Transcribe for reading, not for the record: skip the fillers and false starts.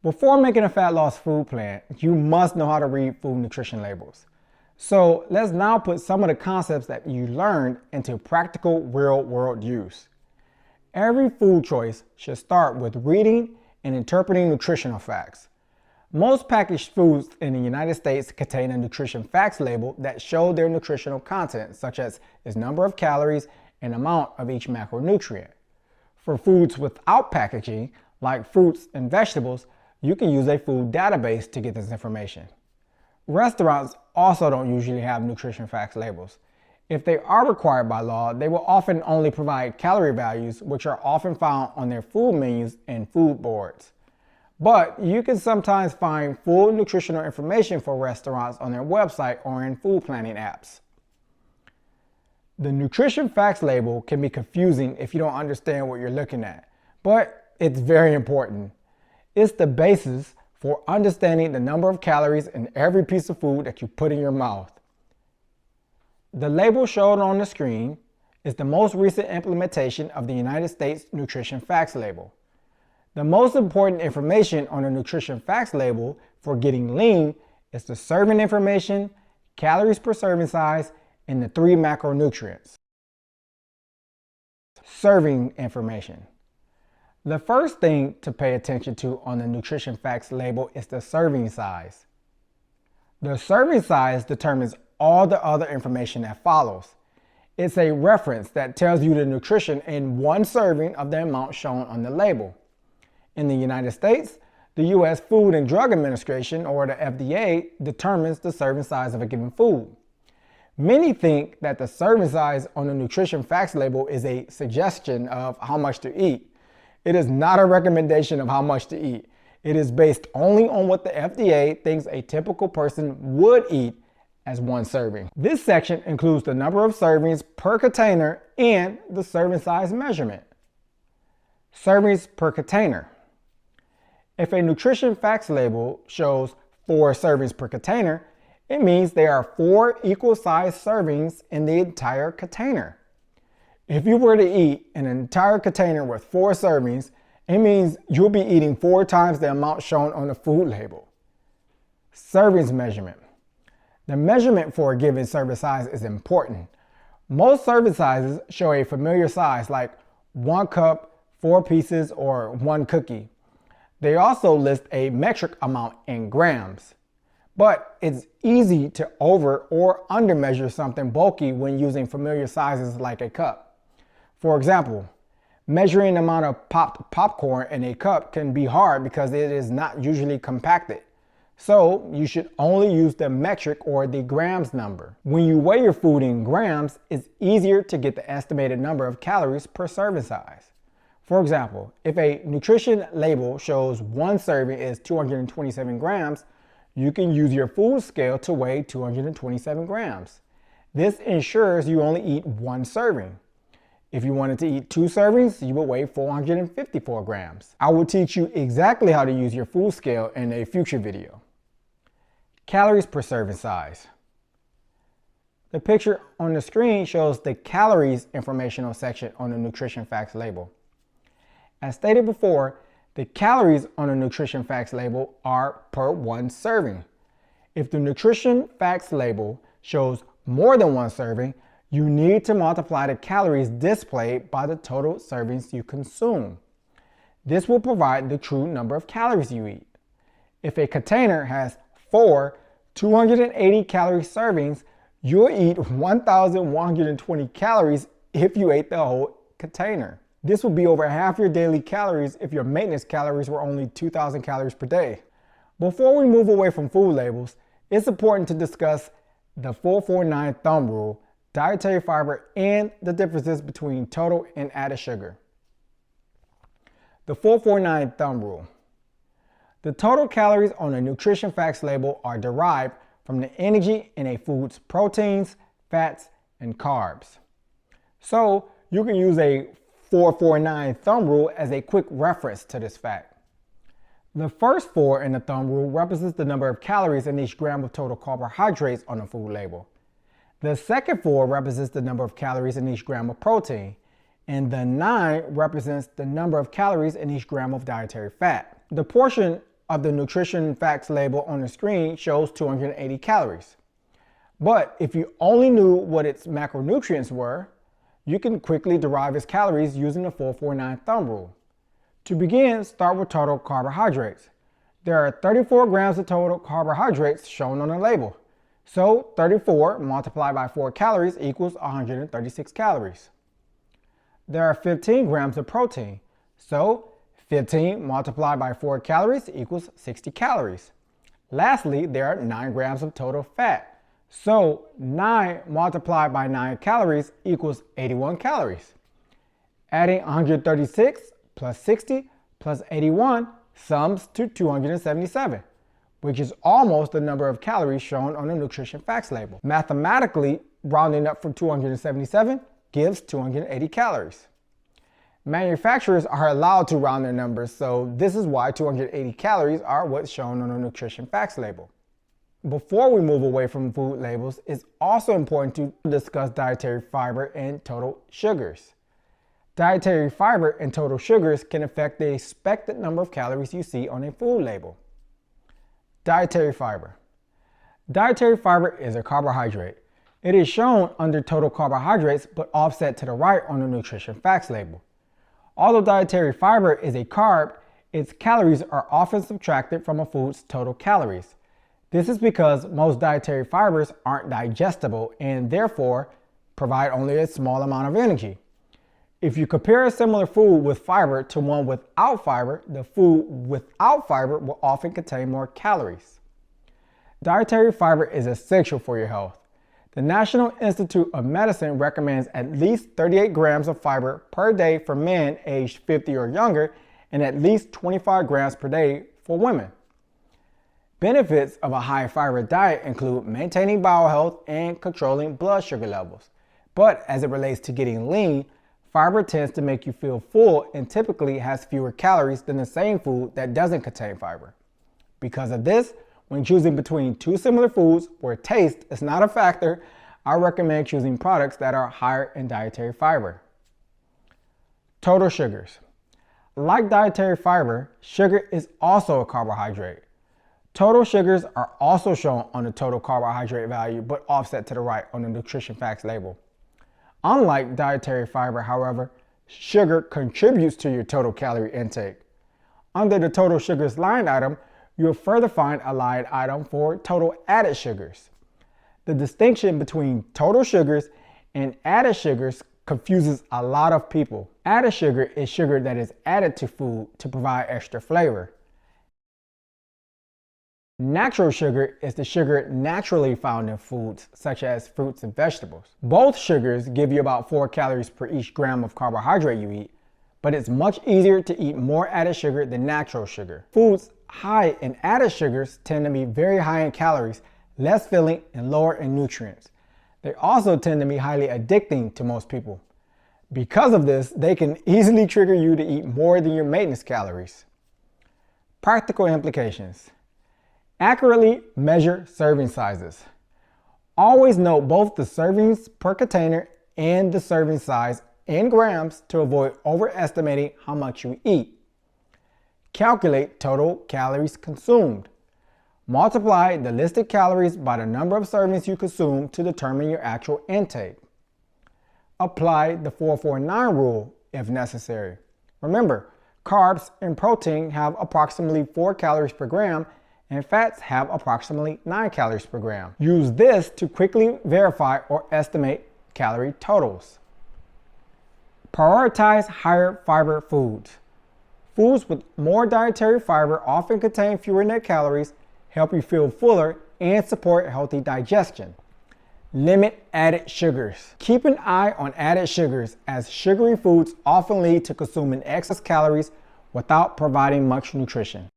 Before making a fat loss food plan, you must know how to read food nutrition labels. So let's now put some of the concepts that you learned into practical real-world use. Every food choice should start with reading and interpreting nutritional facts. Most packaged foods in the United States contain a nutrition facts label that show their nutritional content, such as its number of calories and amount of each macronutrient. For foods without packaging, like fruits and vegetables, you can use a food database to get this information. Restaurants also don't usually have nutrition facts labels. If they are required by law, they will often only provide calorie values, which are often found on their food menus and food boards. But you can sometimes find full nutritional information for restaurants on their website or in food planning apps. The nutrition facts label can be confusing if you don't understand what you're looking at, but it's very important. It's the basis for understanding the number of calories in every piece of food that you put in your mouth. The label shown on the screen is the most recent implementation of the United States Nutrition Facts label. The most important information on the Nutrition Facts label for getting lean is the serving information, calories per serving size, and the 3 macronutrients. Serving information. The first thing to pay attention to on the Nutrition Facts label is the serving size. The serving size determines all the other information that follows. It's a reference that tells you the nutrition in one serving of the amount shown on the label. In the United States, the U.S. Food and Drug Administration, or the FDA, determines the serving size of a given food. Many think that the serving size on the Nutrition Facts label is a suggestion of how much to eat. It is not a recommendation of how much to eat. It is based only on what the FDA thinks a typical person would eat as one serving. This section includes the number of servings per container and the serving size measurement. Servings per container. If a Nutrition Facts label shows 4 servings per container, it means there are 4 equal-sized servings in the entire container. If you were to eat an entire container with 4 servings, it means you'll be eating 4 times the amount shown on the food label. Servings measurement. The measurement for a given serving size is important. Most serving sizes show a familiar size like 1 cup, 4 pieces, or 1 cookie. They also list a metric amount in grams. But it's easy to over or under measure something bulky when using familiar sizes like a cup. For example, measuring the amount of popped popcorn in a cup can be hard because it is not usually compacted. So you should only use the metric or the grams number. When you weigh your food in grams, it's easier to get the estimated number of calories per serving size. For example, if a nutrition label shows 1 serving is 227 grams, you can use your food scale to weigh 227 grams. This ensures you only eat 1 serving. If you wanted to eat 2 servings, you would weigh 454 grams. I will teach you exactly how to use your food scale in a future video. Calories per serving size. The picture on the screen shows the calories informational section on the Nutrition Facts label. As stated before, the calories on the Nutrition Facts label are per 1 serving. If the Nutrition Facts label shows more than 1 serving, you need to multiply the calories displayed by the total servings you consume. This will provide the true number of calories you eat. If a container has 4 280 calorie servings, you'll eat 1,120 calories if you ate the whole container. This would be over half your daily calories if your maintenance calories were only 2,000 calories per day. Before we move away from food labels, it's important to discuss the 449 thumb rule, dietary fiber, and the differences between total and added sugar. The 449 thumb rule. The total calories on a Nutrition Facts label are derived from the energy in a food's proteins, fats, and carbs. So you can use a 449 thumb rule as a quick reference to this fact. The first 4 in the thumb rule represents the number of calories in each gram of total carbohydrates on the food label. The second 4 represents the number of calories in each gram of protein, and the 9 represents the number of calories in each gram of dietary fat. The portion of the nutrition facts label on the screen shows 280 calories. But if you only knew what its macronutrients were, you can quickly derive its calories using the 4-4-9 thumb rule. To begin, start with total carbohydrates. There are 34 grams of total carbohydrates shown on the label. So 34 multiplied by 4 calories equals 136 calories. There are 15 grams of protein. So 15 multiplied by 4 calories equals 60 calories. Lastly, there are 9 grams of total fat. So 9 multiplied by 9 calories equals 81 calories. Adding 136 plus 60 plus 81 sums to 277, which is almost the number of calories shown on the nutrition facts label. Mathematically, rounding up from 277 gives 280 calories. Manufacturers are allowed to round their numbers, so this is why 280 calories are what's shown on the nutrition facts label. Before we move away from food labels, it's also important to discuss dietary fiber and total sugars. Dietary fiber and total sugars can affect the expected number of calories you see on a food label. Dietary fiber. Dietary fiber is a carbohydrate. It is shown under total carbohydrates but offset to the right on the nutrition facts label. Although dietary fiber is a carb, its calories are often subtracted from a food's total calories. This is because most dietary fibers aren't digestible and therefore provide only a small amount of energy. If you compare a similar food with fiber to one without fiber, the food without fiber will often contain more calories. Dietary fiber is essential for your health. The National Institute of Medicine recommends at least 38 grams of fiber per day for men aged 50 or younger and at least 25 grams per day for women. Benefits of a high fiber diet include maintaining bowel health and controlling blood sugar levels. But as it relates to getting lean, fiber tends to make you feel full and typically has fewer calories than the same food that doesn't contain fiber. Because of this, when choosing between two similar foods where taste is not a factor, I recommend choosing products that are higher in dietary fiber. Total sugars. Like dietary fiber, sugar is also a carbohydrate. Total sugars are also shown on the total carbohydrate value but offset to the right on the nutrition facts label. Unlike dietary fiber, however, sugar contributes to your total calorie intake. Under the total sugars line item, you'll further find a line item for total added sugars. The distinction between total sugars and added sugars confuses a lot of people. Added sugar is sugar that is added to food to provide extra flavor. Natural sugar is the sugar naturally found in foods, such as fruits and vegetables. Both sugars give you about 4 calories per each gram of carbohydrate you eat, but it's much easier to eat more added sugar than natural sugar. Foods high in added sugars tend to be very high in calories, less filling, and lower in nutrients. They also tend to be highly addicting to most people. Because of this, they can easily trigger you to eat more than your maintenance calories. Practical implications. Accurately measure serving sizes. Always note both the servings per container and the serving size in grams to avoid overestimating how much you eat. Calculate total calories consumed. Multiply the listed calories by the number of servings you consume to determine your actual intake. Apply the 4-4-9 rule if necessary. Remember, carbs and protein have approximately 4 calories per gram and fats have approximately 9 calories per gram. Use this to quickly verify or estimate calorie totals. Prioritize higher fiber foods. Foods with more dietary fiber often contain fewer net calories, help you feel fuller, and support healthy digestion. Limit added sugars. Keep an eye on added sugars, as sugary foods often lead to consuming excess calories without providing much nutrition.